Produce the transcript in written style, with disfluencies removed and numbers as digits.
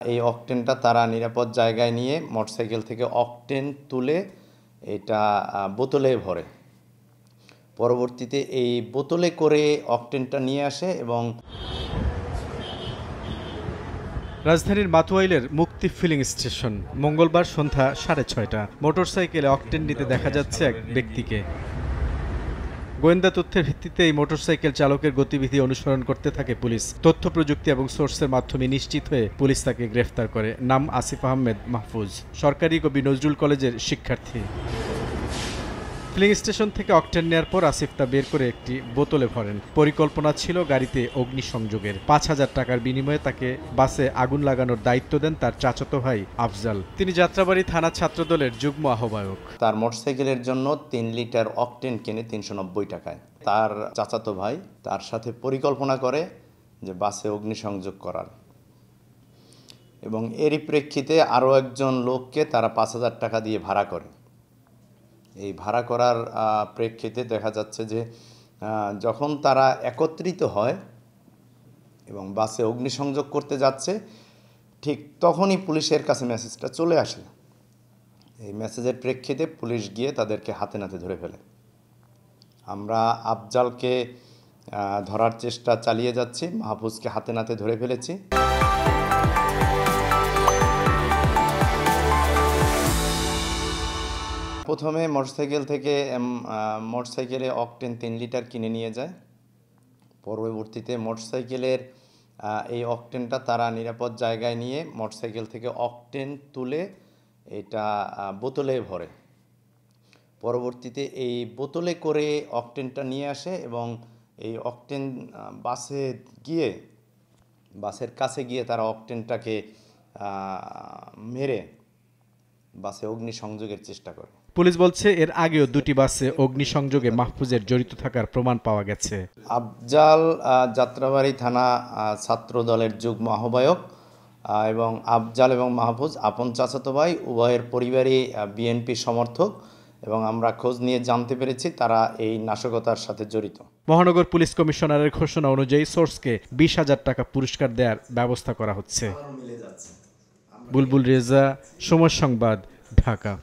এই অকটেনটা তারা নিরাপদ জায়গায় নিয়ে মোটরসাইকেল থেকে অকটেন তুলে এটা বোতলে ভরে। পরবর্তীতে এই বোতলে করে অকটেনটা নিয়ে আসে এবং রাজধানীর মাতুয়াইলের মুক্তি ফিলিং স্টেশন মঙ্গলবার সন্ধ্যা 6:30। মোটরসাইকেলে অকটেন নিতে দেখা যাচ্ছে এক ব্যক্তিকে। গোয়েন্দা তথ্যের ভিত্তিতে এই মোটরসাইকেল চালকের গতিবিধি অনুসরণ করতে থাকে পুলিশ। তথ্য প্রযুক্তি এবং সোর্সের মাধ্যমে নিশ্চিত হয়ে পুলিশ তাকে গ্রেফতার করে। নাম আসিফ আহমেদ মাহফুজ, সরকারি কবি নজরুল কলেজের শিক্ষার্থী। ফিলিং স্টেশন থেকে অকটেন নেওয়ার পর আসিফ তা বের করে একটি বোতলে ভরেন। পরিকল্পনা ছিল গাড়িতে অগ্নিসংযোগের। 5,000 টাকার বিনিময়ে তাকে বাসে আগুন লাগানোর দায়িত্ব দেন তার চাচাতো ভাই আফজাল। তিনি যাত্রাবাড়ি থানা ছাত্রদলের যুগ্ম আহ্বায়ক। তার মোটরসাইকেলের জন্য 3 লিটার অকটেন কিনে 390 টাকায়। তার চাচাতো ভাই তার সাথে পরিকল্পনা করে যে বাসে অগ্নিসংযোগ করার, এবং এরই প্রেক্ষিতে আরও একজন লোককে তারা 5,000 টাকা দিয়ে ভাড়া করে। এই ভাড়া করার প্রেক্ষিতে দেখা যাচ্ছে যে যখন তারা একত্রিত হয় এবং বাসে অগ্নিসংযোগ করতে যাচ্ছে, ঠিক তখনই পুলিশের কাছে মেসেজটা চলে আসে। এই মেসেজের প্রেক্ষিতে পুলিশ গিয়ে তাদেরকে হাতে নাতে ধরে ফেলে। আমরা আফজালকে ধরার চেষ্টা চালিয়ে যাচ্ছি, মাহফুজকে হাতে নাতে ধরে ফেলেছি। প্রথমে মোটরসাইকেলে অকটেন 3 লিটার কিনে নিয়ে যায়। পরবর্তীতে মোটরসাইকেলের এই অকটেনটা তারা নিরাপদ জায়গায় নিয়ে মোটরসাইকেল থেকে অকটেন তুলে এটা বোতলে ভরে। পরবর্তীতে এই বোতলে করে অকটেনটা নিয়ে আসে এবং এই অকটেন বাসের কাছে গিয়ে তারা অকটেনটাকে মেরে বাসে অগ্নিসংযোগের চেষ্টা করে। পুলিশ বলছে এর আগেও 2টি বাসে অগ্নিসংযোগে মাহফুজের জড়িত থাকার প্রমাণ পাওয়া গেছে। আফজাল যাত্রাবাড়ি থানা ছাত্র দলের যুগ্ম আহ্বায়ক এবং আফজাল এবং মাহফুজ আপন চাচাতো ভাই, উভয়ের পরিবারই বিএনপি সমর্থক, এবং আমরা খোঁজ নিয়ে জানতে পেরেছি তারা এই নাশকতার সাথে জড়িত। মহানগর পুলিশ কমিশনারের ঘোষণা অনুযায়ী সোর্সকে 20,000 টাকা পুরস্কার দেওয়ার ব্যবস্থা করা হচ্ছে। বুলবুল রেজা, সময় সংবাদ, ঢাকা।